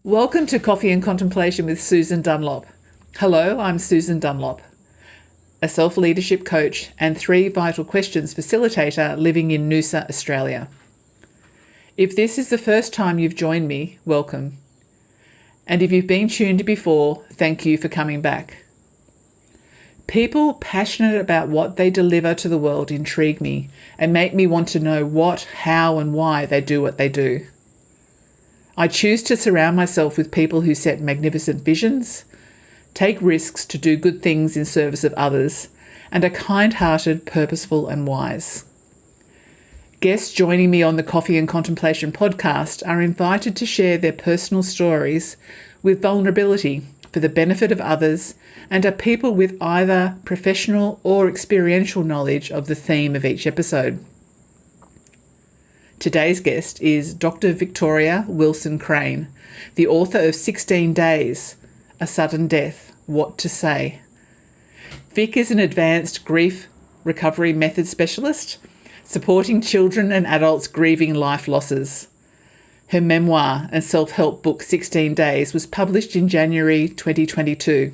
Welcome to Coffee and Contemplation with Susan Dunlop. Hello, I'm Susan Dunlop, a self-leadership coach and 3 Vital Questions facilitator living in Noosa, Australia. If this is the first time you've joined me, welcome. And if you've been tuned before, thank you for coming back. People passionate about what they deliver to the world intrigue me and make me want to know what, how, and why they do what they do. I choose to surround myself with people who set magnificent visions, take risks to do good things in service of others, and are kind-hearted, purposeful, and wise. Guests joining me on the Coffee and Contemplation podcast are invited to share their personal stories with vulnerability for the benefit of others and are people with either professional or experiential knowledge of the theme of each episode. Today's guest is Dr. Victoria Wilson Crane, the author of 16 Days, A Sudden Death, What to Say. Vic is an advanced grief recovery method specialist, supporting children and adults grieving life losses. Her memoir and self-help book 16 Days was published in January 2022.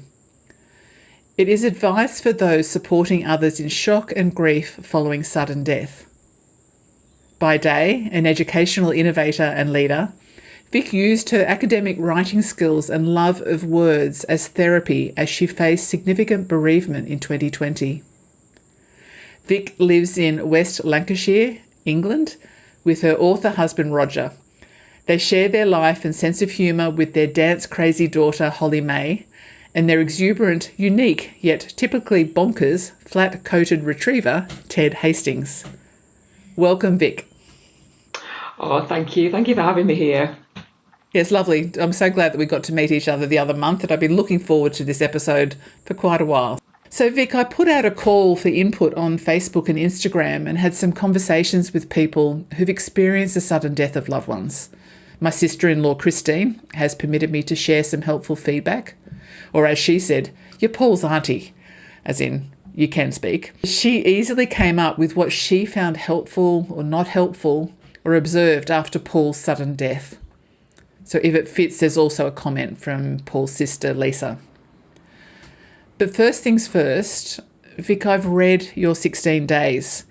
It is advice for those supporting others in shock and grief following sudden death. By day, an educational innovator and leader, Vic used her academic writing skills and love of words as therapy as she faced significant bereavement in 2020. Vic lives in West Lancashire, England, with her author husband Roger. They share their life and sense of humour with their dance-crazy daughter Holly May and their exuberant, unique, yet typically bonkers, flat-coated retriever, Ted Hastings. Welcome, Vic. Oh, thank you. Thank you for having me here. Yeah, it's lovely. I'm so glad that we got to meet each other the other month, and I've been looking forward to this episode for quite a while. So, Vic, I put out a call for input on Facebook and Instagram and had some conversations with people who've experienced the sudden death of loved ones. My sister-in-law, Christine, has permitted me to share some helpful feedback. Or as she said, you're Paul's auntie, as in, you can speak. She easily came up with what she found helpful or not helpful or observed after Paul's sudden death. So if it fits, there's also a comment from Paul's sister, Lisa. But first things first, Vic, I've read your 16 Days.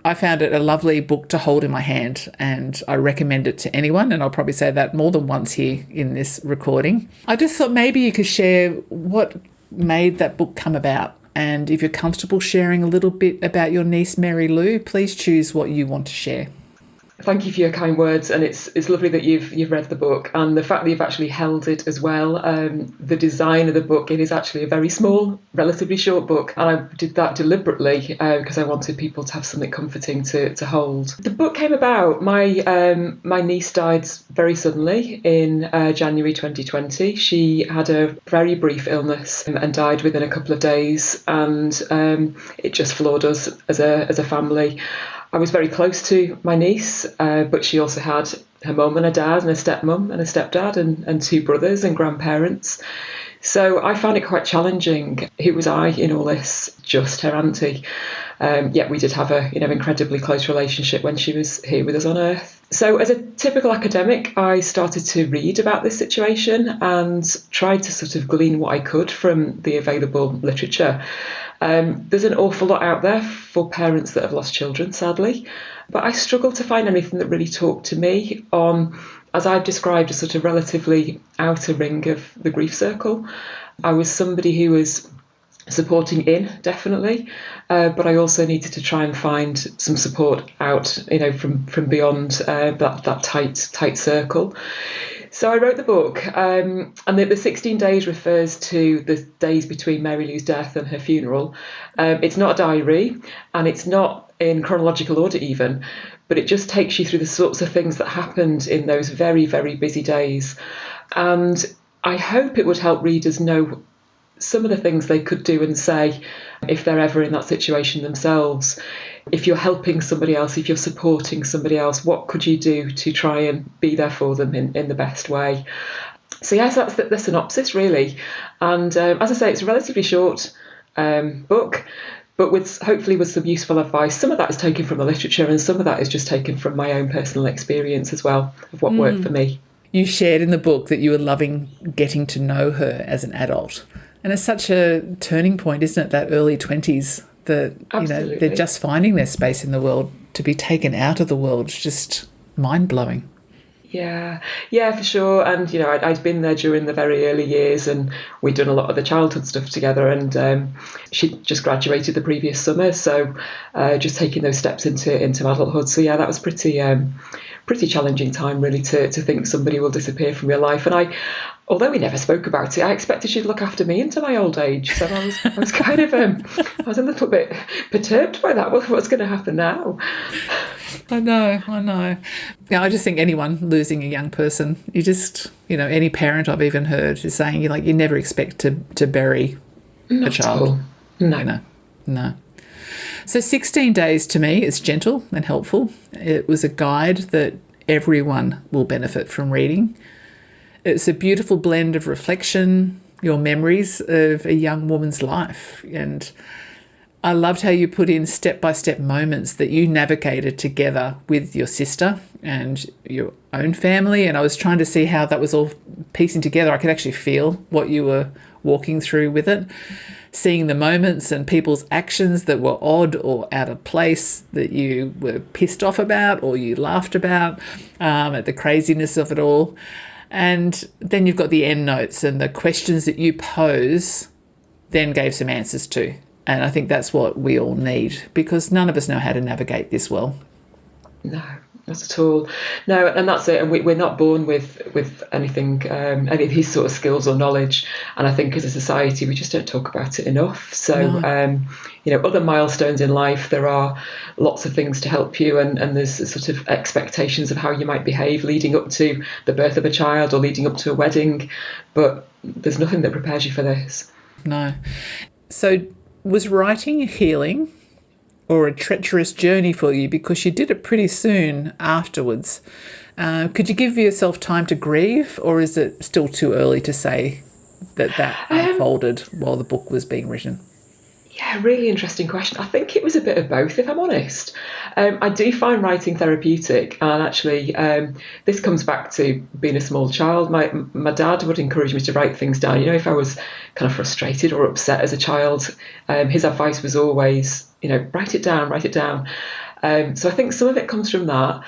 I found it a lovely book to hold in my hand and I recommend it to anyone, and I'll probably say that more than once here in this recording. I just thought maybe you could share what made that book come about, and if you're comfortable sharing a little bit about your niece Mary Lou, please choose what you want to share. Thank you for your kind words, and it's lovely that you've read the book, and the fact that you've actually held it as well. The design of the book, it is actually a very small, relatively short book, and I did that deliberately because I wanted people to have something comforting to hold. The book came about. My niece died very suddenly in January 2020. She had a very brief illness and died within a couple of days, and it just floored us as a family. I was very close to my niece, but she also had her mum and a dad and a stepmum and a stepdad and 2 brothers and grandparents. So I found it quite challenging. Who was I in all this? Just her auntie. Yet we did have a incredibly close relationship when she was here with us on Earth. So as a typical academic, I started to read about this situation and tried to sort of glean what I could from the available literature. There's an awful lot out there for parents that have lost children, sadly, but I struggled to find anything that really talked to me on, as I've described, a sort of relatively outer ring of the grief circle. I was somebody who was supporting in, definitely, but I also needed to try and find some support out, from beyond that tight circle. So I wrote the book, and the 16 days refers to the days between Mary Lou's death and her funeral. It's not a diary, and it's not in chronological order even, but it just takes you through the sorts of things that happened in those very, very busy days. And I hope it would help readers know some of the things they could do and say if they're ever in that situation themselves. If you're helping somebody else, if you're supporting somebody else, what could you do to try and be there for them in the best way? So yes, that's the synopsis really. And as I say, it's a relatively short book, but hopefully with some useful advice. Some of that is taken from the literature and some of that is just taken from my own personal experience as well of what worked for me. You shared in the book that you were loving getting to know her as an adult. And it's such a turning point, isn't it, that early 20s, that, Absolutely. they're just finding their space in the world. To be taken out of the world is just mind-blowing. Yeah, for sure. And I'd been there during the very early years, and we'd done a lot of the childhood stuff together. And she just graduated the previous summer, so just taking those steps into adulthood. So yeah, that was pretty challenging time, really, to think somebody will disappear from your life. And although we never spoke about it, I expected she'd look after me into my old age. So I was kind of I was a little bit perturbed by that. What's going to happen now? I know. Yeah, I just think anyone losing a young person, you just, any parent I've even heard is saying, you never expect to bury Not a child. No. No. So 16 days to me is gentle and helpful. It was a guide that everyone will benefit from reading. It's a beautiful blend of reflection, your memories of a young woman's life. And I loved how you put in step-by-step moments that you navigated together with your sister and your own family. And I was trying to see how that was all piecing together. I could actually feel what you were walking through with it, seeing the moments and people's actions that were odd or out of place, that you were pissed off about or you laughed about, at the craziness of it all. And then you've got the end notes and the questions that you pose then gave some answers to. And I think that's what we all need, because none of us know how to navigate this well. No, not at all. No, and that's it. And we're not born with anything, any of these sort of skills or knowledge. And I think as a society, we just don't talk about it enough. So, No. Other milestones in life, there are lots of things to help you. And there's sort of expectations of how you might behave leading up to the birth of a child or leading up to a wedding. But there's nothing that prepares you for this. No. So was writing healing or a treacherous journey for you, because you did it pretty soon afterwards? Could you give yourself time to grieve, or is it still too early to say that unfolded while the book was being written? Yeah, really interesting question. I think it was a bit of both, if I'm honest. I do find writing therapeutic, and actually this comes back to being a small child. My dad would encourage me to write things down. If I was kind of frustrated or upset as a child, his advice was always, write it down. So I think some of it comes from that.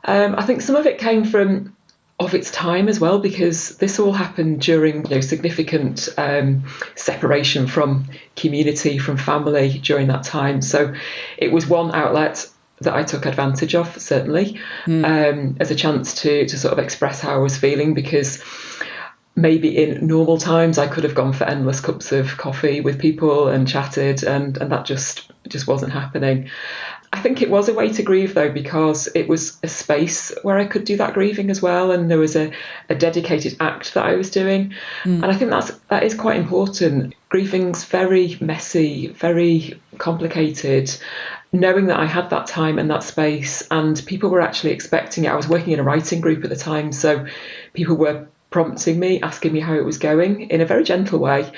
I think some of it came from of its time as well, because this all happened during significant separation from community, from family during that time. So it was one outlet that I took advantage of, certainly, as a chance to sort of express how I was feeling, because maybe in normal times I could have gone for endless cups of coffee with people and chatted, and that just wasn't happening. I think it was a way to grieve, though, because it was a space where I could do that grieving as well, and there was a dedicated act that I was doing. And I think that is quite important. Grieving's very messy, very complicated. Knowing that I had that time and that space, and people were actually expecting it. I was working in a writing group at the time, so people were prompting me, asking me how it was going in a very gentle way.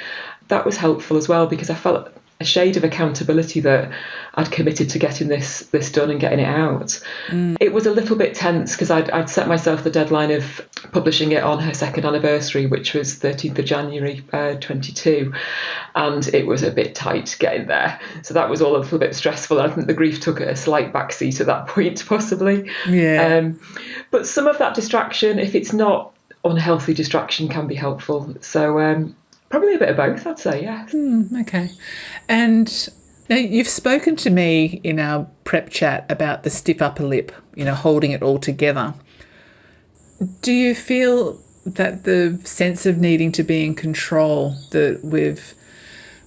That was helpful as well, because I felt a shade of accountability that I'd committed to getting this done and getting it out. It was a little bit tense because I'd set myself the deadline of publishing it on her second anniversary, which was 13th of January 22, and it was a bit tight getting there. So that was all a little bit stressful. I think the grief took a slight backseat at that point, possibly. Yeah. But some of that distraction, if it's not unhealthy distraction, can be helpful. So probably a bit of both, I'd say, yes. Okay. And now you've spoken to me in our prep chat about the stiff upper lip, holding it all together. Do you feel that the sense of needing to be in control that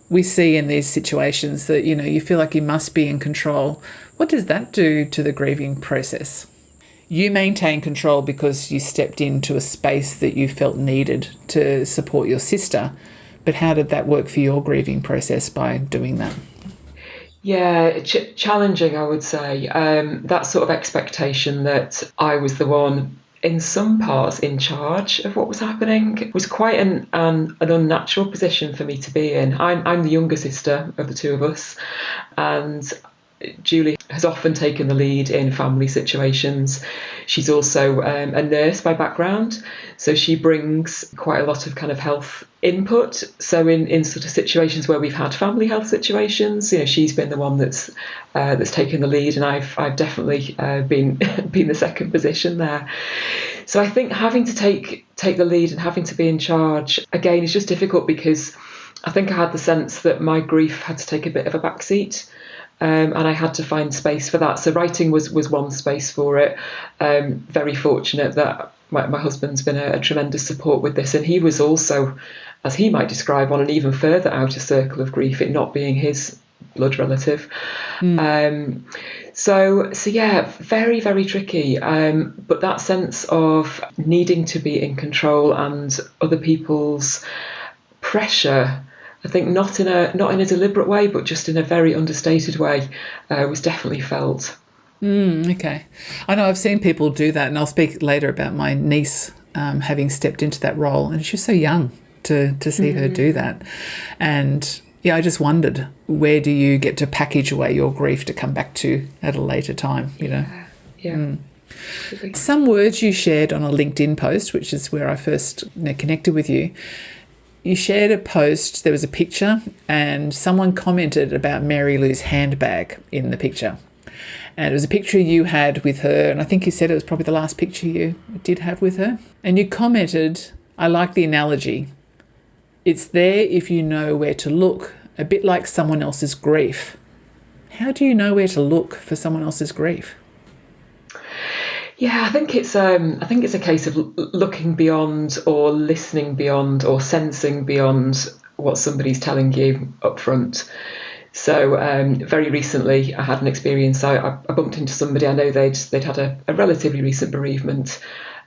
we see in these situations, that, you feel like you must be in control, what does that do to the grieving process? You maintain control because you stepped into a space that you felt needed to support your sister. But how did that work for your grieving process by doing that? Yeah, challenging, I would say. That sort of expectation that I was the one in some parts in charge of what was happening was quite an unnatural position for me to be in. I'm the younger sister of the two of us, and Julie has often taken the lead in family situations. She's also a nurse by background, so she brings quite a lot of kind of health input. So in sort of situations where we've had family health situations, she's been the one that's taken the lead, and I've definitely been the second position there. So I think having to take the lead and having to be in charge again is just difficult, because I think I had the sense that my grief had to take a bit of a backseat. And I had to find space for that. So writing was one space for it. Very fortunate that my husband's been a tremendous support with this. And he was also, as he might describe, on an even further outer circle of grief, it not being his blood relative. So yeah, very, very tricky. But that sense of needing to be in control and other people's pressure, I think not in a deliberate way, but just in a very understated way, was definitely felt. Okay. I know I've seen people do that, and I'll speak later about my niece having stepped into that role, and she's so young to see her do that. And yeah, I just wondered, where do you get to package away your grief to come back to at a later time, Yeah. Some words you shared on a LinkedIn post, which is where I first connected with you. You shared a post, there was a picture, and someone commented about Mary Lou's handbag in the picture. And it was a picture you had with her, and I think you said it was probably the last picture you did have with her. And you commented, I like the analogy. It's there if you know where to look, a bit like someone else's grief. How do you know where to look for someone else's grief? Yeah, I think it's a case of looking beyond, or listening beyond, or sensing beyond what somebody's telling you up front. So very recently, I had an experience. I bumped into somebody. I know they'd had a relatively recent bereavement.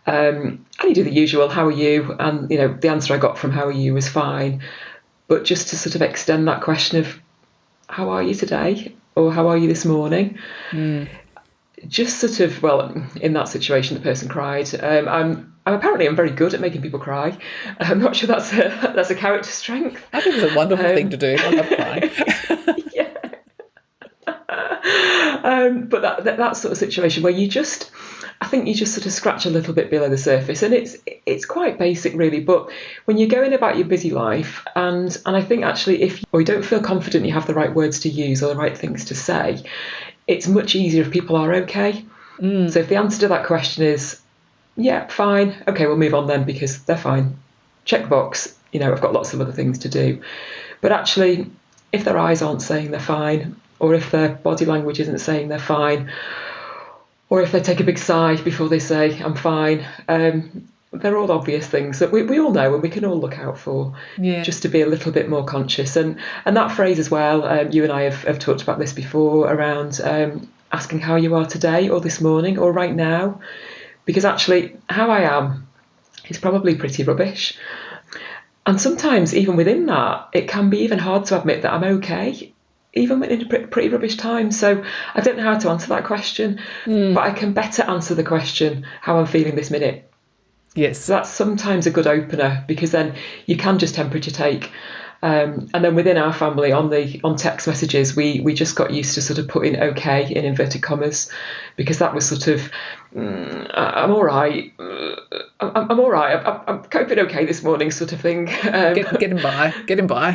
And you do the usual, how are you? And the answer I got from how are you was fine. But just to sort of extend that question of how are you today, or how are you this morning? Just sort of, well, in that situation, the person cried. I'm very good at making people cry. I'm not sure that's a character strength. I think it's a wonderful thing to do. I love crying. Yeah. But that sort of situation where I think you just sort of scratch a little bit below the surface, and it's quite basic really. But when you're going about your busy life, and I think actually if you don't feel confident you have the right words to use or the right things to say, it's much easier if people are okay. So if the answer to that question is, yeah, fine, okay, we'll move on then because they're fine. Check the box, I've got lots of other things to do. But actually, if their eyes aren't saying they're fine, or if their body language isn't saying they're fine, or if they take a big sigh before they say, I'm fine, they're all obvious things that we all know and we can all look out for, just to be a little bit more conscious. And that phrase as well, you and I have talked about this before, around asking how you are today, or this morning, or right now, because actually how I am is probably pretty rubbish. And sometimes even within that, it can be even hard to admit that I'm okay, even in a pretty rubbish time. So I don't know how to answer that question, but I can better answer the question, how I'm feeling this minute. Yes. So that's sometimes a good opener, because then you can just temperature take. And then within our family, on text messages, we just got used to sort of putting okay in inverted commas, because that was sort of, I'm all right. I'm all right. I'm coping okay this morning, sort of thing. Getting by.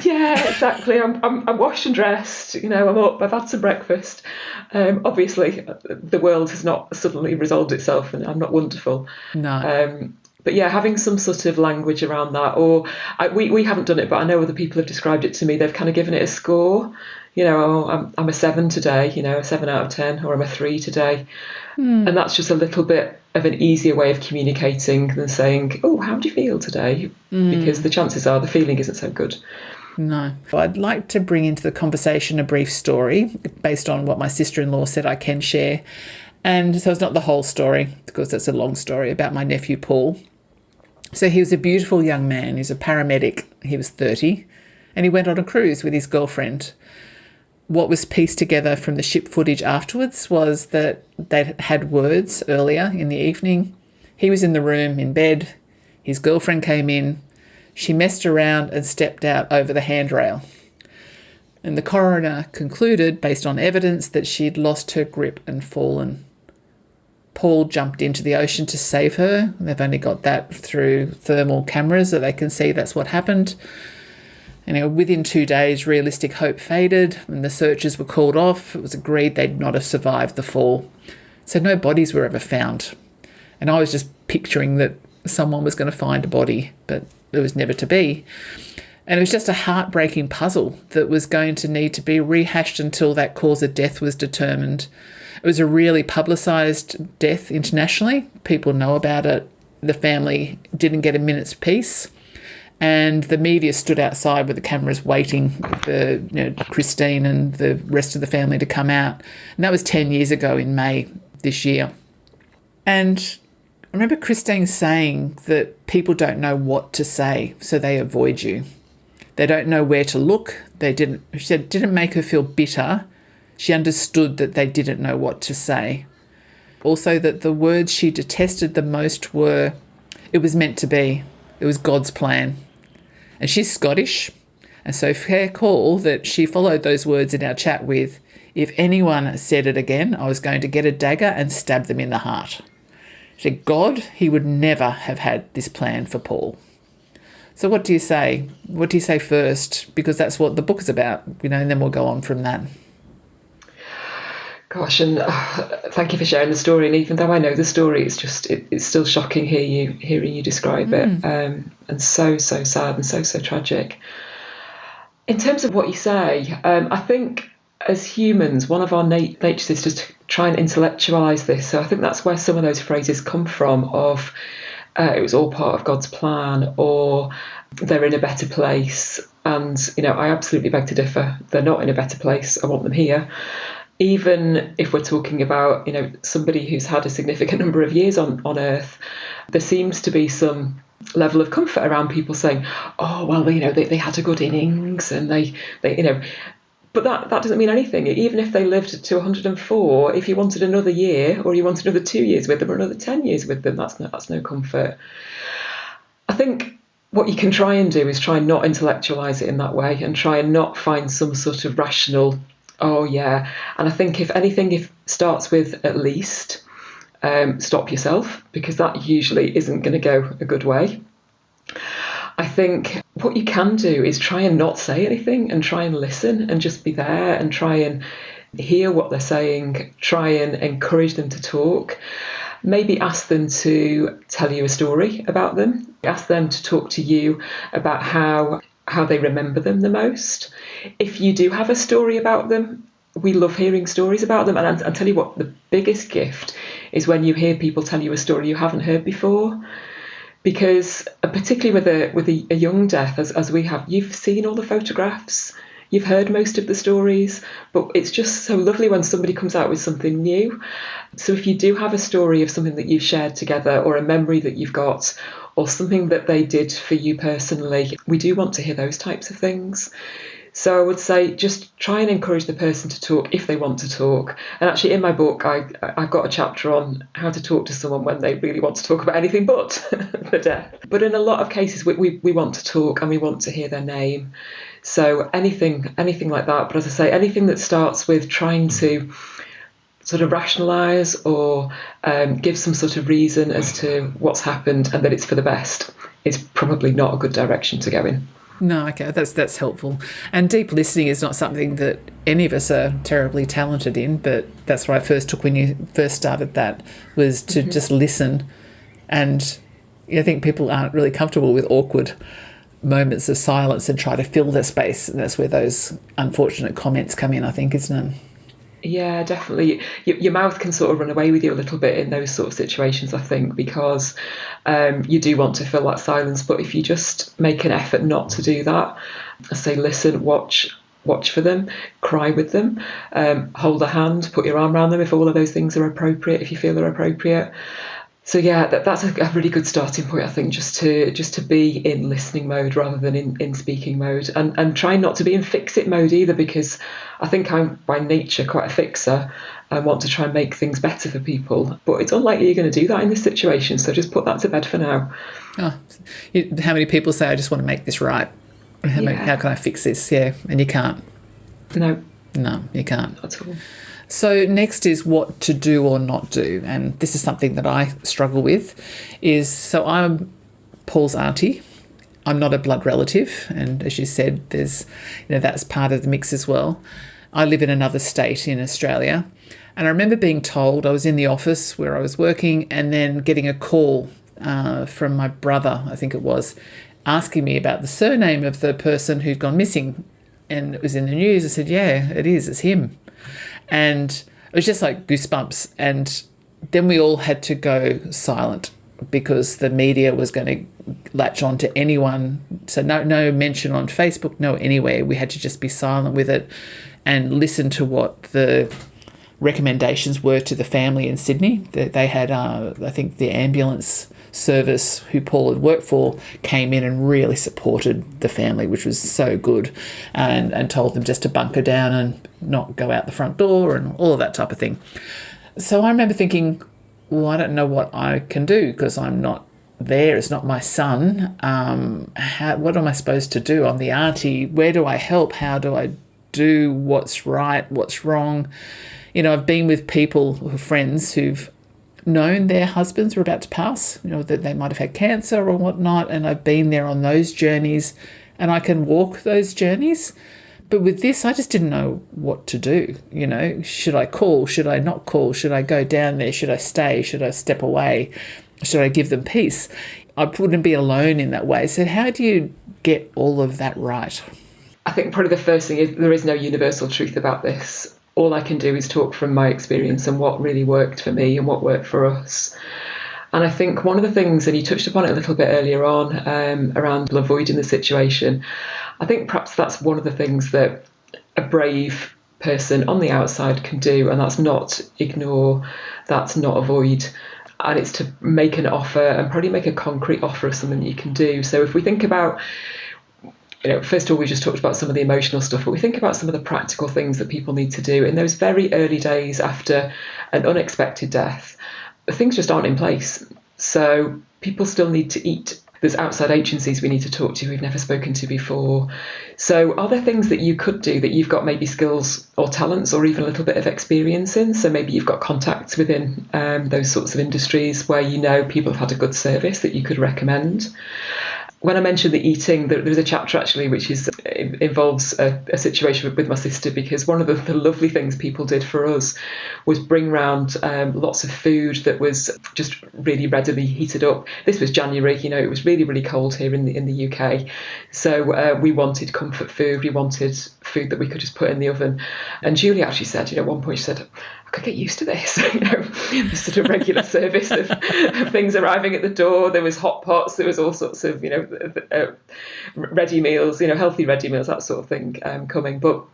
Yeah, exactly. I'm washed and dressed. I'm up. I've had some breakfast. Obviously, the world has not suddenly resolved itself, and I'm not wonderful. No. But yeah, having some sort of language around that, or we haven't done it, but I know other people have described it to me. They've kind of given it a score. I'm a 7 today, a 7 out of 10, or I'm a 3 today. And that's just a little bit of an easier way of communicating than saying, oh, how do you feel today? Because the chances are the feeling isn't so good. No. Well, I'd like to bring into the conversation a brief story based on what my sister-in-law said I can share. And so it's not the whole story, because it's a long story, about my nephew Paul. So he was a beautiful young man. He's a paramedic. He was 30, and he went on a cruise with his girlfriend. What was pieced together from the ship footage afterwards was that they'd had words earlier in the evening. He was in the room in bed. His girlfriend came in. She messed around and stepped out over the handrail. And the coroner concluded, based on evidence, that she'd lost her grip and fallen. Paul jumped into the ocean to save her. They've only got that through thermal cameras that they can see that's what happened. Within 2 days, realistic hope faded and the searches were called off. It was agreed they'd not have survived the fall. So no bodies were ever found. And I was just picturing that someone was going to find a body, but it was never to be. And it was just a heartbreaking puzzle that was going to need to be rehashed until that cause of death was determined. It was a really publicised death internationally. People know about it. The family didn't get a minute's peace. And the media stood outside with the cameras waiting for Christine and the rest of the family to come out. And that was 10 years ago in May this year. And I remember Christine saying that people don't know what to say, so they avoid you. They don't know where to look. She said it didn't make her feel bitter. She understood that they didn't know what to say. Also that the words she detested the most were, "It was meant to be. It was God's plan." And she's Scottish, and so fair call that she followed those words in our chat with, "If anyone said it again, I was going to get a dagger and stab them in the heart." She said, God, he would never have had this plan for Paul. So what do you say? What do you say first? Because that's what the book is about, and then we'll go on from that. Gosh, and thank you for sharing the story. And even though I know the story, it's still shocking hearing you describe it, and so sad and so tragic. In terms of what you say, I think as humans, one of our natures is just to try and intellectualize this. So I think that's where some of those phrases come from. Of it was all part of God's plan, or they're in a better place. And I absolutely beg to differ. They're not in a better place. I want them here. Even if we're talking about, somebody who's had a significant number of years on Earth, there seems to be some level of comfort around people saying, oh, well, they had a good innings and they but that doesn't mean anything. Even if they lived to 104, if you wanted another year or you wanted another 2 years with them or another 10 years with them, that's no comfort. I think what you can try and do is try and not intellectualize it in that way and try and not find some sort of rational, oh yeah. And I think if anything, if starts with at least, stop yourself, because that usually isn't going to go a good way. I think what you can do is try and not say anything and try and listen and just be there and try and hear what they're saying, try and encourage them to talk. Maybe ask them to tell you a story about them. Ask them to talk to you about how they remember them the most. If you do have a story about them, we love hearing stories about them. And I'll tell you what, the biggest gift is when you hear people tell you a story you haven't heard before. Because particularly with a young death, as we have, you've seen all the photographs, you've heard most of the stories, but it's just so lovely when somebody comes out with something new. So if you do have a story of something that you've shared together, or a memory that you've got, or something that they did for you personally, we do want to hear those types of things. So I would say just try and encourage the person to talk if they want to talk. And actually in my book, I've got a chapter on how to talk to someone when they really want to talk about anything but the death. But in a lot of cases, we want to talk and we want to hear their name. So anything like that. But as I say, anything that starts with trying to sort of rationalise or give some sort of reason as to what's happened and that it's for the best, is probably not a good direction to go in. No, okay, that's helpful. And deep listening is not something that any of us are terribly talented in, but that's what I first took when you first started that, was to just listen. And I think people aren't really comfortable with awkward moments of silence and try to fill their space. And that's where those unfortunate comments come in, I think, isn't it? Yeah, definitely. Your mouth can sort of run away with you a little bit in those sort of situations, I think, because you do want to fill that silence. But if you just make an effort not to do that, I say listen, watch for them, cry with them, hold a hand, put your arm around them if all of those things are appropriate, if you feel they're appropriate. So yeah, that's a really good starting point, I think, just to be in listening mode rather than in speaking mode, and try not to be in fix-it mode either, because I think I'm by nature quite a fixer and want to try and make things better for people. But it's unlikely you're going to do that in this situation, so just put that to bed for now. Oh, how many people say, I just want to make this right? How can I fix this? Yeah, and you can't. No, No, you can't. at all. So next is what to do or not do. And this is something that I struggle with so I'm Paul's auntie. I'm not a blood relative. And as you said, there's, that's part of the mix as well. I live in another state in Australia. And I remember being told, I was in the office where I was working and then getting a call from my brother, I think it was, asking me about the surname of the person who'd gone missing. And it was in the news. I said, yeah, it is. It's him. And it was just like goosebumps. And then we all had to go silent because the media was going to latch on to anyone. So no mention on Facebook, no anywhere. We had to just be silent with it and listen to what the recommendations were to the family in Sydney. They had, I think, the ambulance service who Paul had worked for came in and really supported the family, which was so good, and told them just to bunker down and not go out the front door and all of that type of thing. So I remember thinking, well, I don't know what I can do because I'm not there. It's not my son. What am I supposed to do? I'm the auntie. Where do I help? How do I do what's right, what's wrong? I've been with people, friends who've known their husbands were about to pass, that they might have had cancer or whatnot, and I've been there on those journeys and I can walk those journeys. But with this, I just didn't know what to do. Should I call? Should I not call? Should I go down there? Should I stay? Should I step away? Should I give them peace? I wouldn't be alone in that way. So how do you get all of that right? I think probably the first thing is there is no universal truth about this. All I can do is talk from my experience and what really worked for me and what worked for us. And I think one of the things, and you touched upon it a little bit earlier on, around avoiding the situation, I think perhaps that's one of the things that a brave person on the outside can do, and that's not ignore, that's not avoid. And it's to make an offer and probably make a concrete offer of something that you can do. So if we think about, first of all, we just talked about some of the emotional stuff, but we think about some of the practical things that people need to do in those very early days after an unexpected death. Things just aren't in place. So people still need to eat. There's outside agencies we need to talk to we've never spoken to before. So are there things that you could do that you've got maybe skills or talents or even a little bit of experience in? So maybe you've got contacts within those sorts of industries where people have had a good service that you could recommend. When I mentioned the eating, there's a chapter actually which involves a situation with my sister, because one of the lovely things people did for us was bring round lots of food that was just really readily heated up. This was January, it was really, really cold here in the UK. So we wanted comfort food. We wanted food that we could just put in the oven. And Julie actually said, at one point she said, I could get used to this. This sort of regular service of things arriving at the door. There was hot pots. There was all sorts of, ready meals, healthy ready meals, that sort of thing coming. But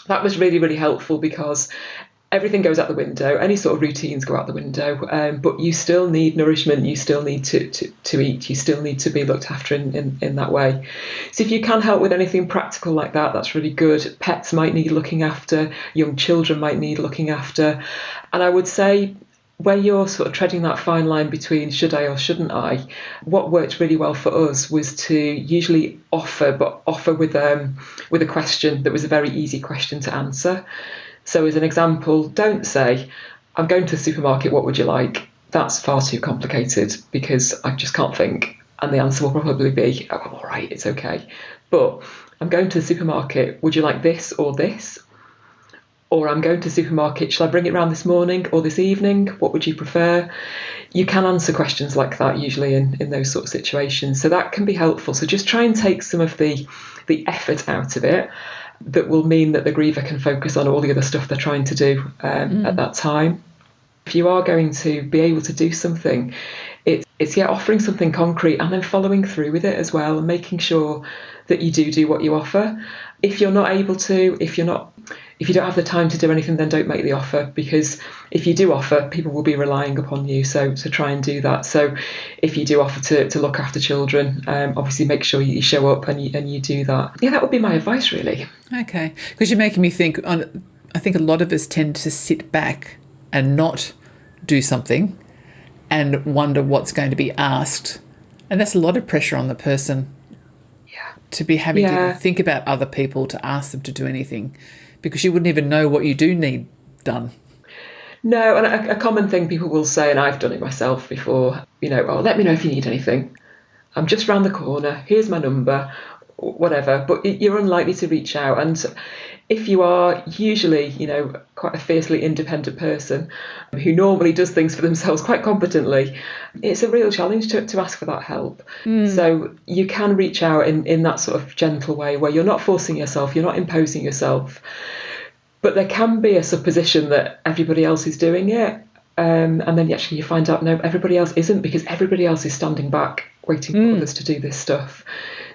that was really, really helpful because everything goes out the window. Any sort of routines go out the window. But you still need nourishment. You still need to eat. You still need to be looked after in that way. So if you can help with anything practical like that, that's really good. Pets might need looking after. Young children might need looking after. And I would say, where you're sort of treading that fine line between should I or shouldn't I, what worked really well for us was to usually offer with a question that was a very easy question to answer. So as an example, don't say, I'm going to the supermarket, what would you like? That's far too complicated because I just can't think. And the answer will probably be, oh, I'm all right, it's okay. But I'm going to the supermarket, would you like this or this? Or I'm going to the supermarket, shall I bring it round this morning or this evening? What would you prefer? You can answer questions like that usually in those sort of situations. So that can be helpful. So just try and take some of the effort out of it. That will mean that the griever can focus on all the other stuff they're trying to do at that time. If you are going to be able to do something, it's offering something concrete and then following through with it as well, and making sure that you do what you offer. If you're not able to, if you don't have the time to do anything, then don't make the offer, because if you do offer, people will be relying upon you. So to try and do that. So if you do offer to look after children, obviously make sure you show up and you do that. Yeah, that would be my advice, really. Okay, because you're making me think. I think a lot of us tend to sit back and not do something and wonder what's going to be asked, and that's a lot of pressure on the person. To be having to think about other people to ask them to do anything, because you wouldn't even know what you do need done. No, and a common thing people will say, and I've done it myself before, oh, let me know if you need anything. I'm just round the corner. Here's my number, whatever. But you're unlikely to reach out. And if you are usually, quite a fiercely independent person who normally does things for themselves quite competently, it's a real challenge to ask for that help. So you can reach out in that sort of gentle way where you're not forcing yourself, you're not imposing yourself. But there can be a supposition that everybody else is doing it. And then actually you find out, no, everybody else isn't, because everybody else is standing back waiting for others to do this stuff.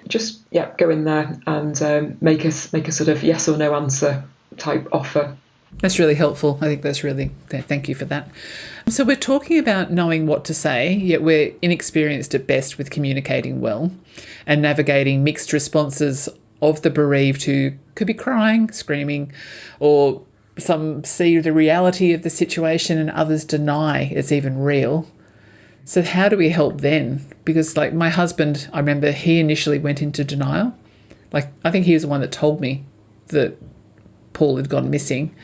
Just, go in there and make a sort of yes or no answer type offer. That's really helpful. I think that's really, thank you for that. So we're talking about knowing what to say, yet we're inexperienced at best with communicating well and navigating mixed responses of the bereaved who could be crying, screaming, or some see the reality of the situation and others deny it's even real. So how do we help then? Because like my husband, I remember he initially went into denial. Like I think he was the one that told me that Paul had gone missing.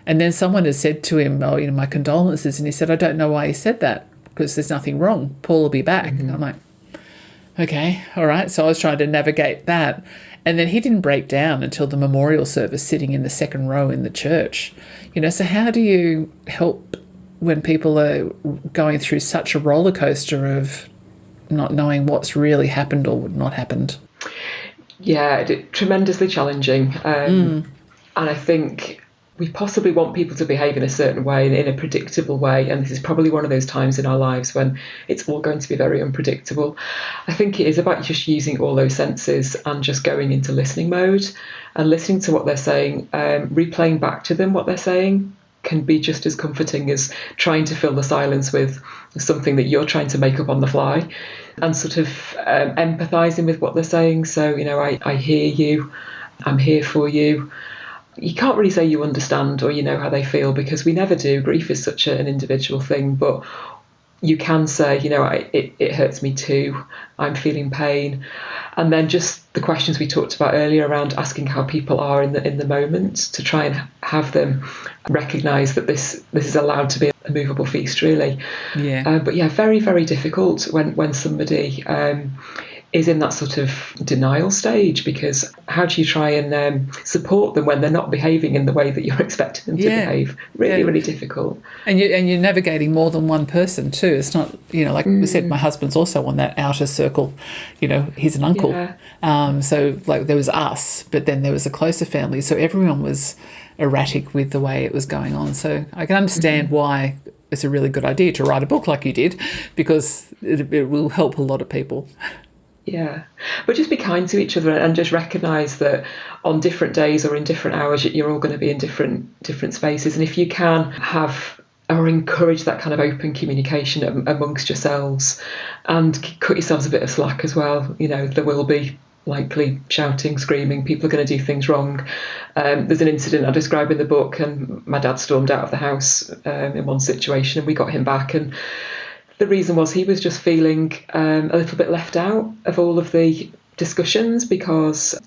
And then someone had said to him, oh, my condolences. And he said, I don't know why he said that, because there's nothing wrong. Paul will be back. And I'm like, okay, all right. So I was trying to navigate that. And then he didn't break down until the memorial service, sitting in the second row in the church. So how do you help when people are going through such a roller coaster of not knowing what's really happened or not happened? Yeah, tremendously challenging. And I think we possibly want people to behave in a certain way, in a predictable way. And this is probably one of those times in our lives when it's all going to be very unpredictable. I think it is about just using all those senses and just going into listening mode and listening to what they're saying, replaying back to them what they're saying can be just as comforting as trying to fill the silence with something that you're trying to make up on the fly, and sort of empathizing with what they're saying. So, I hear you, I'm here for you. You can't really say you understand or you know how they feel, because we never do. Grief is such an individual thing, but you can say, it hurts me too. I'm feeling pain. And then just the questions we talked about earlier around asking how people are in the moment, to try and have them recognise that this is allowed to be a movable feast, really. Yeah. But very, very difficult when somebody is in that sort of denial stage, because how do you try and support them when they're not behaving in the way that you're expecting them to behave? Really, really difficult. And you're navigating more than one person too. It's not, like we said, my husband's also on that outer circle. He's an uncle. Yeah. So like there was us, but then there was a closer family. So everyone was erratic with the way it was going on. So I can understand why it's a really good idea to write a book like you did, because it will help a lot of people. Yeah, but just be kind to each other and just recognise that on different days or in different hours, you're all going to be in different spaces. And if you can have or encourage that kind of open communication amongst yourselves, and cut yourselves a bit of slack as well. There will be likely shouting, screaming, people are going to do things wrong. There's an incident I describe in the book, and my dad stormed out of the house in one situation, and we got him back, and the reason was he was just feeling a little bit left out of all of the discussions, because,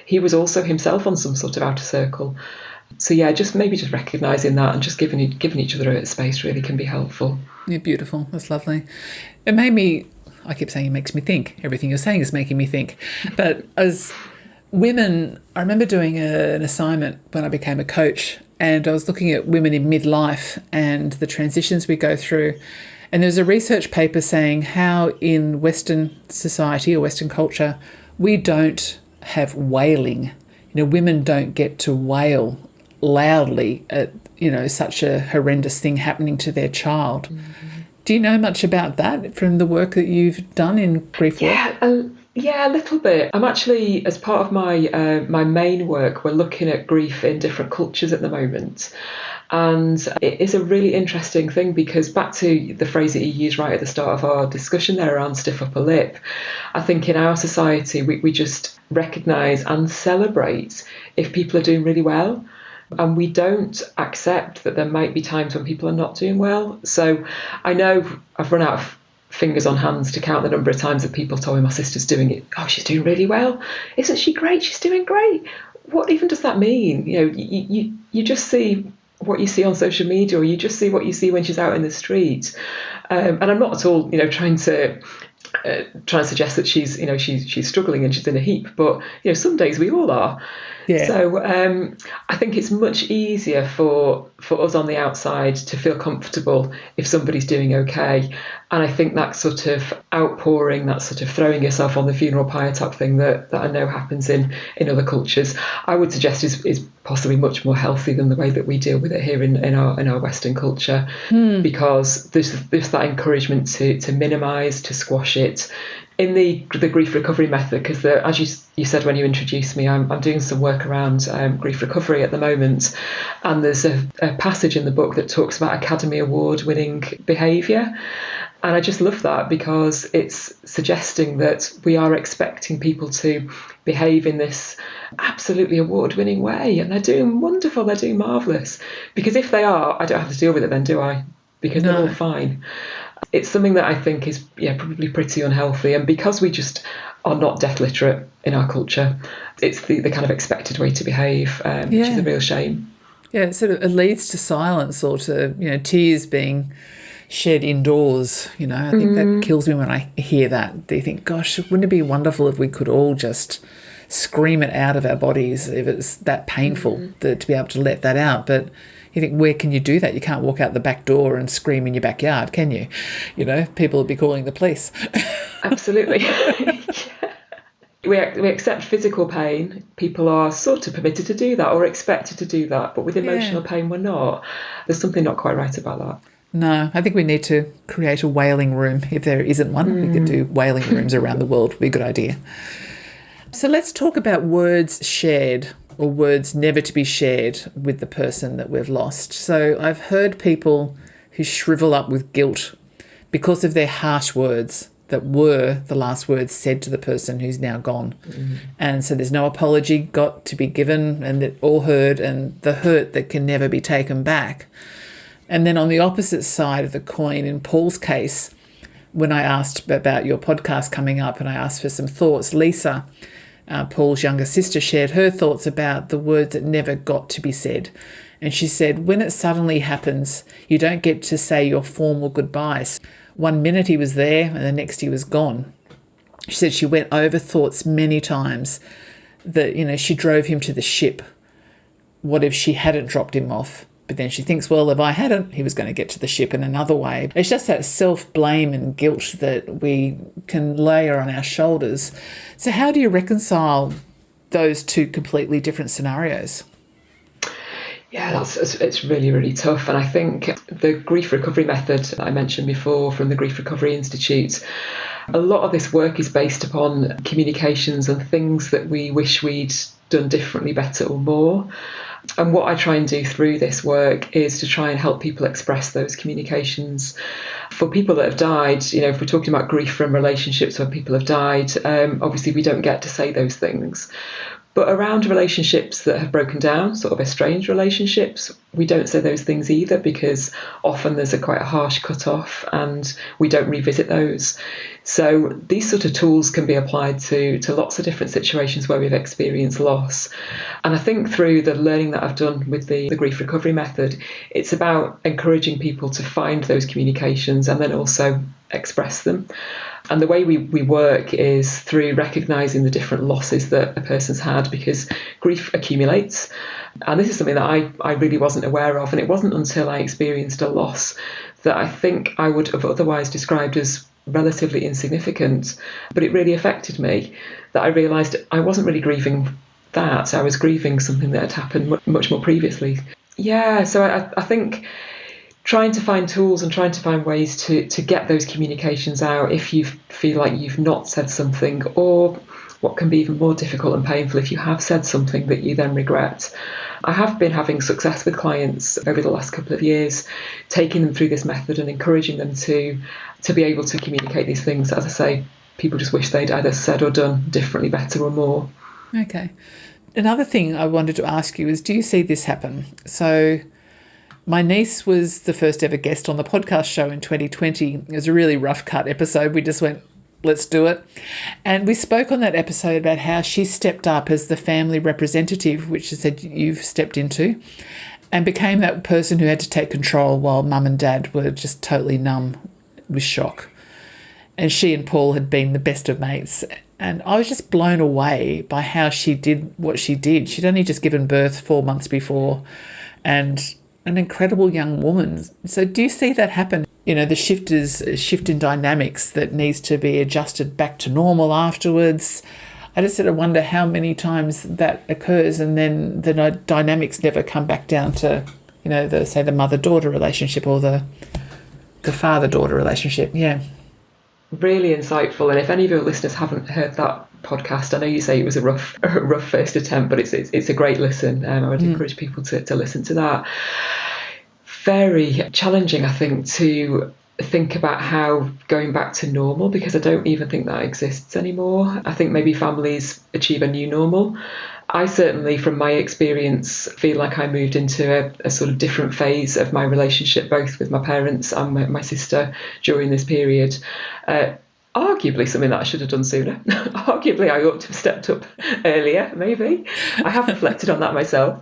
he was also himself on some sort of outer circle. So, just recognising that and just giving each other a space really can be helpful. Yeah, beautiful. That's lovely. It made me, I keep saying it makes me think. Everything you're saying is making me think. But as women, I remember doing an assignment when I became a coach, and I was looking at women in midlife and the transitions we go through. And there's a research paper saying how in Western society or Western culture, we don't have wailing. Women don't get to wail loudly at, such a horrendous thing happening to their child. Do you know much about that from the work that you've done in grief work? Yeah, a little bit. I'm actually, as part of my my main work, we're looking at grief in different cultures at the moment. And it is a really interesting thing, because back to the phrase that you used right at the start of our discussion there around stiff upper lip, I think in our society we just recognise and celebrate if people are doing really well. And we don't accept that there might be times when people are not doing well. So I know I've run out of fingers on hands to count the number of times that people told me my sister's doing it. Oh, she's doing really well. Isn't she great? She's doing great. what even does that mean? You just see what you see on social media, or you just see what you see when she's out in the street. And I'm not at all, trying to suggest that she's struggling and she's in a heap. But some days we all are. Yeah. So I think it's much easier for us on the outside to feel comfortable if somebody's doing okay. And I think that sort of outpouring, that sort of throwing yourself on the funeral pyre type thing that I know happens in other cultures, I would suggest is possibly much more healthy than the way that we deal with it here in our Western culture, because there's that encouragement to minimise, to squash it. In the grief recovery method, because as you said when you introduced me, I'm doing some work around grief recovery at the moment, and there's a passage in the book that talks about Academy Award winning behaviour. And I just love that, because it's suggesting that we are expecting people to behave in this absolutely award-winning way. And they're doing wonderful, they're doing marvellous. Because if they are, I don't have to deal with it then, do I? Because they're all fine. It's something that I think is probably pretty unhealthy. And because we just are not death literate in our culture, it's the kind of expected way to behave, which is a real shame. Yeah, it leads to silence, or to, tears being shed indoors. I think that kills me when I hear that. Do you think, gosh, wouldn't it be wonderful if we could all just scream it out of our bodies if it's that painful, to be able to let that out? But you think, where can you do that? You can't walk out the back door and scream in your backyard, can you? People would be calling the police. Absolutely. We accept physical pain. People are sort of permitted to do that or expected to do that. But with emotional pain, we're not. There's something not quite right about that. No, I think we need to create a wailing room. If there isn't one, we could do wailing rooms around the world. Would be a good idea. So let's talk about words shared, or words never to be shared with the person that we've lost. So I've heard people who shrivel up with guilt because of their harsh words that were the last words said to the person who's now gone. And so there's no apology got to be given, and it all heard, and the hurt that can never be taken back. And then on the opposite side of the coin, in Paul's case, when I asked about your podcast coming up and I asked for some thoughts, Lisa, Paul's younger sister, shared her thoughts about the words that never got to be said. And she said, when it suddenly happens, you don't get to say your formal goodbyes. 1 minute he was there and the next he was gone. She said she went over thoughts many times that, she drove him to the ship. What if she hadn't dropped him off? But then she thinks, well, if I hadn't, he was going to get to the ship in another way. It's just that self-blame and guilt that we can layer on our shoulders. So how do you reconcile those two completely different scenarios? Yeah, it's really, really tough. And I think the grief recovery method that I mentioned before from the Grief Recovery Institute, a lot of this work is based upon communications and things that we wish we'd done differently, better or more. And what I try and do through this work is to try and help people express those communications. For people that have died, if we're talking about grief from relationships where people have died, obviously we don't get to say those things. But around relationships that have broken down, sort of estranged relationships, we don't say those things either, because often there's quite a harsh cut-off and we don't revisit those. So these sort of tools can be applied to lots of different situations where we've experienced loss. And I think through the learning that I've done with the grief recovery method, it's about encouraging people to find those communications and then also express them. And the way we work is through recognising the different losses that a person's had, because grief accumulates. And this is something that I really wasn't aware of. And it wasn't until I experienced a loss that I think I would have otherwise described as relatively insignificant. But it really affected me, that I realised I wasn't really grieving that. I was grieving something that had happened much more previously. Yeah, so I think trying to find tools and trying to find ways to get those communications out if you feel like you've not said something, or what can be even more difficult and painful if you have said something that you then regret. I have been having success with clients over the last couple of years, taking them through this method and encouraging them to be able to communicate these things. As I say, people just wish they'd either said or done differently, better or more. Okay. Another thing I wanted to ask you is, do you see this happen? So my niece was the first ever guest on the podcast show in 2020. It was a really rough cut episode. We just went let's do it. And we spoke on that episode about how she stepped up as the family representative, which she said you've stepped into, and became that person who had to take control while mum and dad were just totally numb with shock. And she and Paul had been the best of mates. And I was just blown away by how she did what she did. She'd only just given birth 4 months before, and an incredible young woman. So do you see that happen? The shift is a shift in dynamics that needs to be adjusted back to normal afterwards. I just sort of wonder how many times that occurs, and then the dynamics never come back down to, the mother-daughter relationship or the father-daughter relationship. Yeah. Really insightful. And if any of your listeners haven't heard that podcast, I know you say it was a rough first attempt, but it's a great listen. I would encourage people to listen to that. Very challenging, I think, to think about how going back to normal, because I don't even think that exists anymore. I think maybe families achieve a new normal. I certainly, from my experience, feel like I moved into a sort of different phase of my relationship, both with my parents and my sister during this period. Arguably something that I should have done sooner. Arguably I ought to have stepped up earlier, maybe. I have reflected on that myself.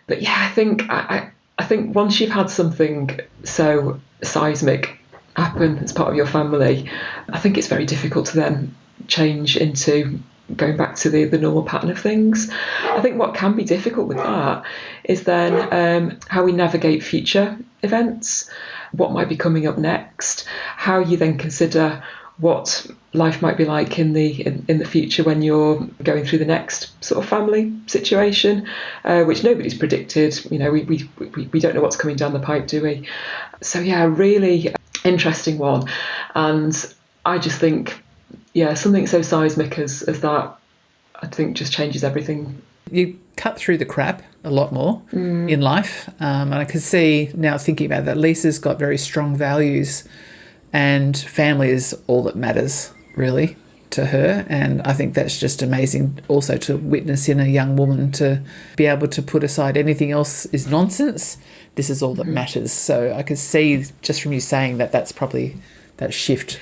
But yeah, I think once you've had something so seismic happen as part of your family, I think it's very difficult to then change into going back to the normal pattern of things. I think what can be difficult with that is then how we navigate future events, what might be coming up next, how you then consider what life might be like in the future when you're going through the next sort of family situation, which nobody's predicted. We don't know what's coming down the pipe, do we? So yeah, really interesting one. And I just think, something so seismic as that, I think just changes everything. You cut through the crap a lot more in life. And I can see now, thinking about that, Lisa's got very strong values, and family is all that matters, really, to her. And I think that's just amazing also to witness in a young woman, to be able to put aside anything else is nonsense. This is all that matters. So I can see just from you saying that that's probably that shift.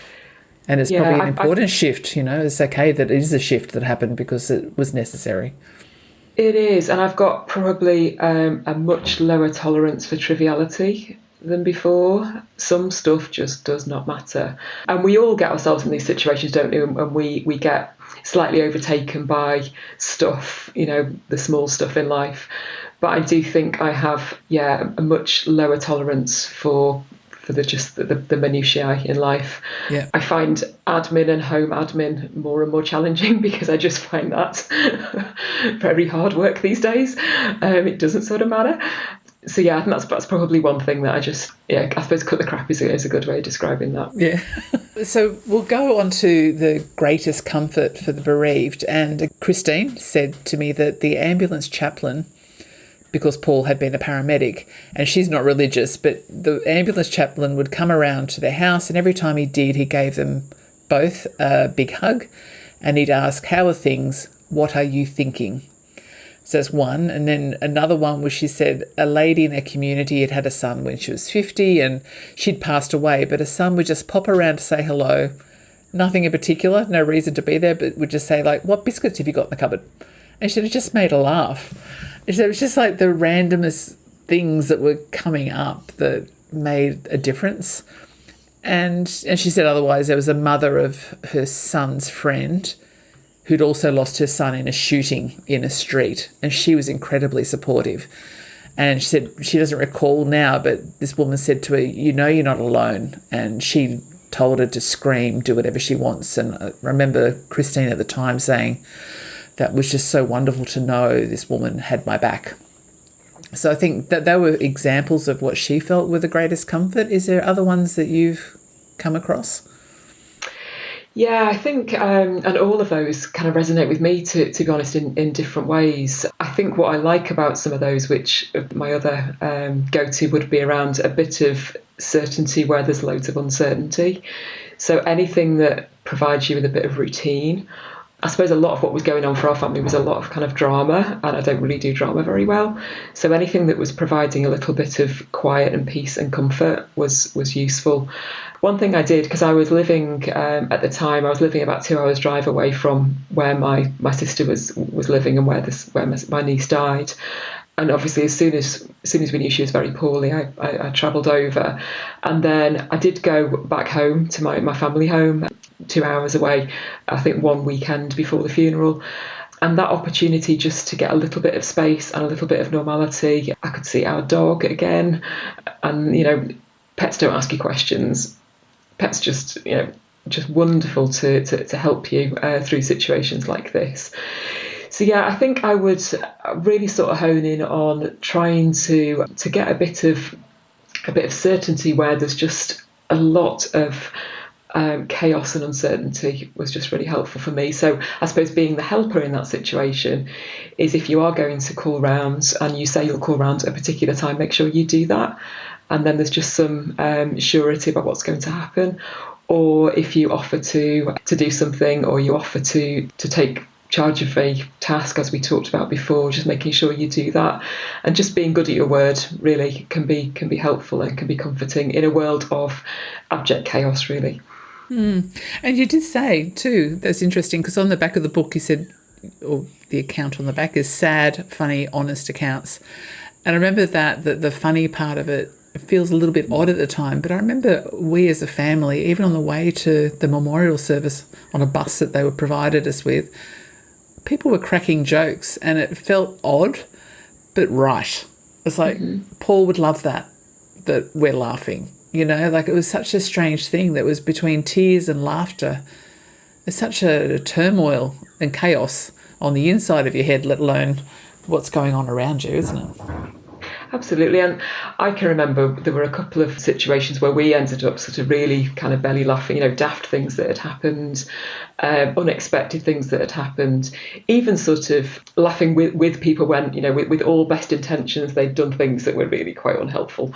And it's probably an important shift, It's okay that it is a shift that happened because it was necessary. It is. And I've got probably a much lower tolerance for triviality than before. Some stuff just does not matter. And we all get ourselves in these situations, don't we? And we get slightly overtaken by stuff, the small stuff in life. But I do think I have, a much lower tolerance for the minutiae in life. Yeah. I find admin and home admin more and more challenging because I just find that very hard work these days. It doesn't sort of matter. So yeah, I think that's probably one thing that I suppose cut the crap is a good way of describing that. Yeah. So we'll go on to the greatest comfort for the bereaved. And Christine said to me that the ambulance chaplain, because Paul had been a paramedic, and she's not religious, but the ambulance chaplain would come around to their house, and every time he did, he gave them both a big hug, and he'd ask, "How are things? What are you thinking?" So that's one. And then another one was, she said, a lady in her community had had a son when she was 50 and she'd passed away, but her son would just pop around to say hello, nothing in particular, no reason to be there, but would just say, like, "What biscuits have you got in the cupboard?" And she said it just made her laugh. It was just like the randomest things that were coming up that made a difference. And she said otherwise there was a mother of her son's friend who'd also lost her son in a shooting in a street, and she was incredibly supportive. And she said she doesn't recall now, but this woman said to her, "You're not alone." And she told her to scream, do whatever she wants. And I remember Christine at the time saying, that was just so wonderful to know this woman had my back. So I think that they were examples of what she felt were the greatest comfort. Is there other ones that you've come across? Yeah, I think, and all of those kind of resonate with me, to be honest, in different ways. I think what I like about some of those, which my other go-to would be around a bit of certainty where there's loads of uncertainty. So anything that provides you with a bit of routine, I suppose a lot of what was going on for our family was a lot of kind of drama, and I don't really do drama very well. So anything that was providing a little bit of quiet and peace and comfort was useful. One thing I did, because I was living at the time, I was living about 2 hours drive away from where my sister was living and where my niece died. And obviously, as soon as we knew she was very poorly, I travelled over, and then I did go back home to my family home, 2 hours away, I think one weekend before the funeral. And that opportunity just to get a little bit of space and a little bit of normality. I could see our dog again, and pets don't ask you questions. Pets just wonderful to help you through situations like this. So yeah, I think I would really sort of hone in on trying to get a bit of certainty where there's just a lot of chaos and uncertainty was just really helpful for me. So I suppose being the helper in that situation is, if you are going to call round and you say you'll call round at a particular time, make sure you do that. And then there's just some surety about what's going to happen. Or if you offer to do something, or you offer to take charge of a task, as we talked about before, just making sure you do that, and just being good at your word really can be helpful and can be comforting in a world of abject chaos, really. And you did say too, that's interesting, because on the back of the book you said, or the account on the back is sad, funny, honest accounts. And I remember that the funny part of it feels a little bit odd at the time, but I remember we as a family, even on the way to the memorial service on a bus that they were provided us with, people were cracking jokes, and it felt odd, but right. It's like, Paul would love that we're laughing, like it was such a strange thing that was between tears and laughter. There's such a turmoil and chaos on the inside of your head, let alone what's going on around you, isn't it? Absolutely. And I can remember there were a couple of situations where we ended up sort of really kind of belly laughing, daft things that had happened, unexpected things that had happened, even sort of laughing with people when, with all best intentions, they'd done things that were really quite unhelpful.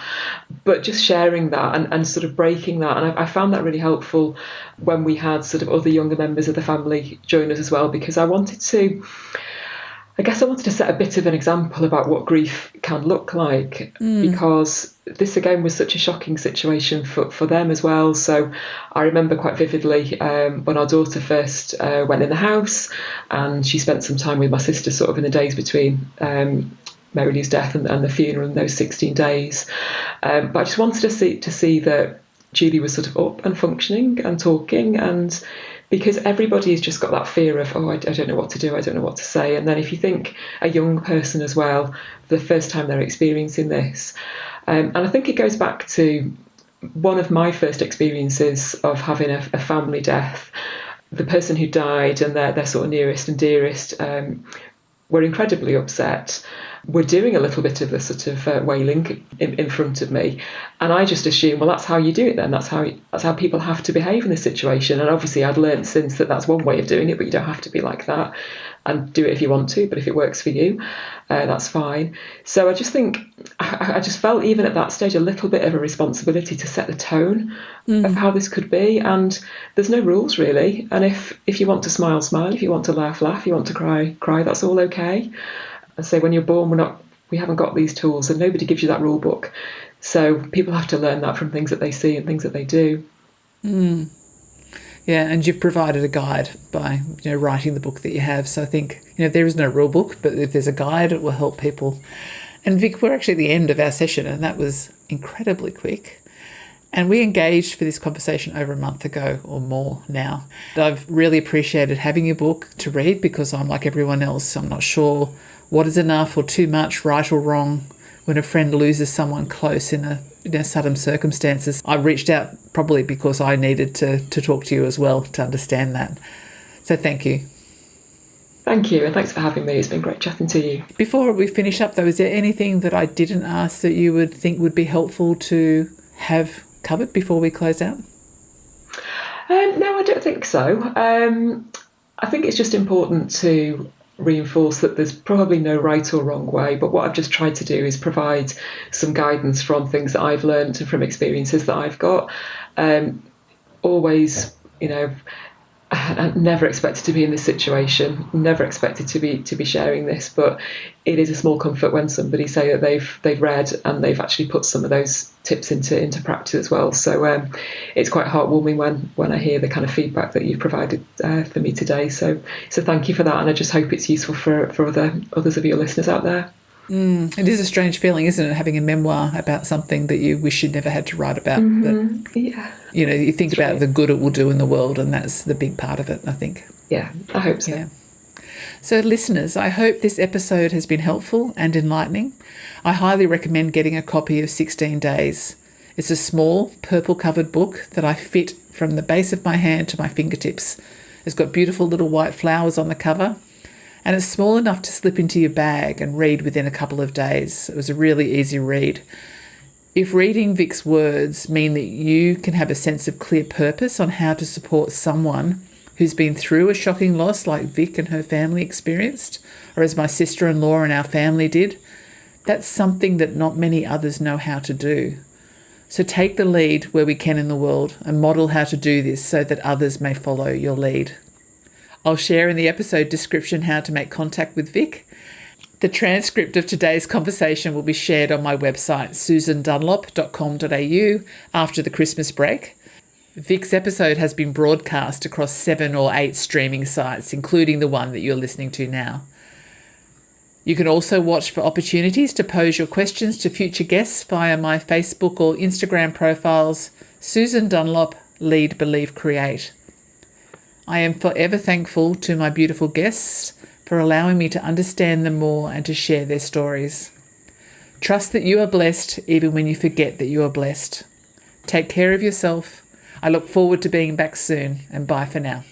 But just sharing that and sort of breaking that. And I found that really helpful when we had sort of other younger members of the family join us as well, because I wanted to set a bit of an example about what grief can look like, because this again was such a shocking situation for them as well. So I remember quite vividly when our daughter first went in the house, and she spent some time with my sister sort of in the days between Mary Lou's death and the funeral in those 16 days. But I just wanted to see that Julie was sort of up and functioning and talking, and because everybody has just got that fear of, I don't know what to do, I don't know what to say. And then if you think a young person as well, the first time they're experiencing this. And I think it goes back to one of my first experiences of having a family death. The person who died and their sort of nearest and dearest were incredibly upset. Were doing a little bit of the sort of wailing in front of me, and I just assumed, well, that's how you do it then. That's how people have to behave in this situation. And obviously, I'd learned since that that's one way of doing it, but you don't have to be like that. And do it if you want to, but if it works for you, that's fine. So I just think I just felt even at that stage a little bit of a responsibility to set the tone of how this could be. And there's no rules really. And if you want to smile, smile. If you want to laugh, laugh. If you want to cry, cry. That's all okay. And so when you're born, we haven't got these tools, and nobody gives you that rule book. So people have to learn that from things that they see and things that they do. Yeah, and you've provided a guide by writing the book that you have. So I think there is no rule book, but if there's a guide, it will help people. And Vic, we're actually at the end of our session, and that was incredibly quick. And we engaged for this conversation over a month ago or more now. I've really appreciated having your book to read, because I'm like everyone else. I'm not sure what is enough or too much, right or wrong, when a friend loses someone close in sudden circumstances. I reached out probably because I needed to talk to you as well to understand that. So thank you. Thank you, and thanks for having me. It's been great chatting to you. Before we finish up though, is there anything that I didn't ask that you would think would be helpful to have covered before we close out? No, I don't think so. I think it's just important to reinforce that there's probably no right or wrong way, but what I've just tried to do is provide some guidance from things that I've learned and from experiences that I've got. Always, I never expected to be in this situation, never expected to be sharing this, but it is a small comfort when somebody say that they've read and they've actually put some of those tips into practice as well. So it's quite heartwarming when I hear the kind of feedback that you've provided for me today. So thank you for that, and I just hope it's useful for others of your listeners out there. It is a strange feeling, isn't it, having a memoir about something that you wish you'd never had to write about. But, yeah. You think about the good it will do in the world, and that's the big part of it, I think. Yeah, I hope so. Yeah. So, listeners, I hope this episode has been helpful and enlightening. I highly recommend getting a copy of 16 Days. It's a small, purple-covered book that I fit from the base of my hand to my fingertips. It's got beautiful little white flowers on the cover, and it's small enough to slip into your bag and read within a couple of days. It was a really easy read. If reading Vic's words mean that you can have a sense of clear purpose on how to support someone who's been through a shocking loss like Vic and her family experienced, or as my sister-in-law and our family did, that's something that not many others know how to do. So take the lead where we can in the world and model how to do this so that others may follow your lead. I'll share in the episode description how to make contact with Vic. The transcript of today's conversation will be shared on my website, susandunlop.com.au, after the Christmas break. Vic's episode has been broadcast across 7 or 8 streaming sites, including the one that you're listening to now. You can also watch for opportunities to pose your questions to future guests via my Facebook or Instagram profiles, Susan Dunlop, Lead, Believe, Create. I am forever thankful to my beautiful guests for allowing me to understand them more and to share their stories. Trust that you are blessed even when you forget that you are blessed. Take care of yourself. I look forward to being back soon, and bye for now.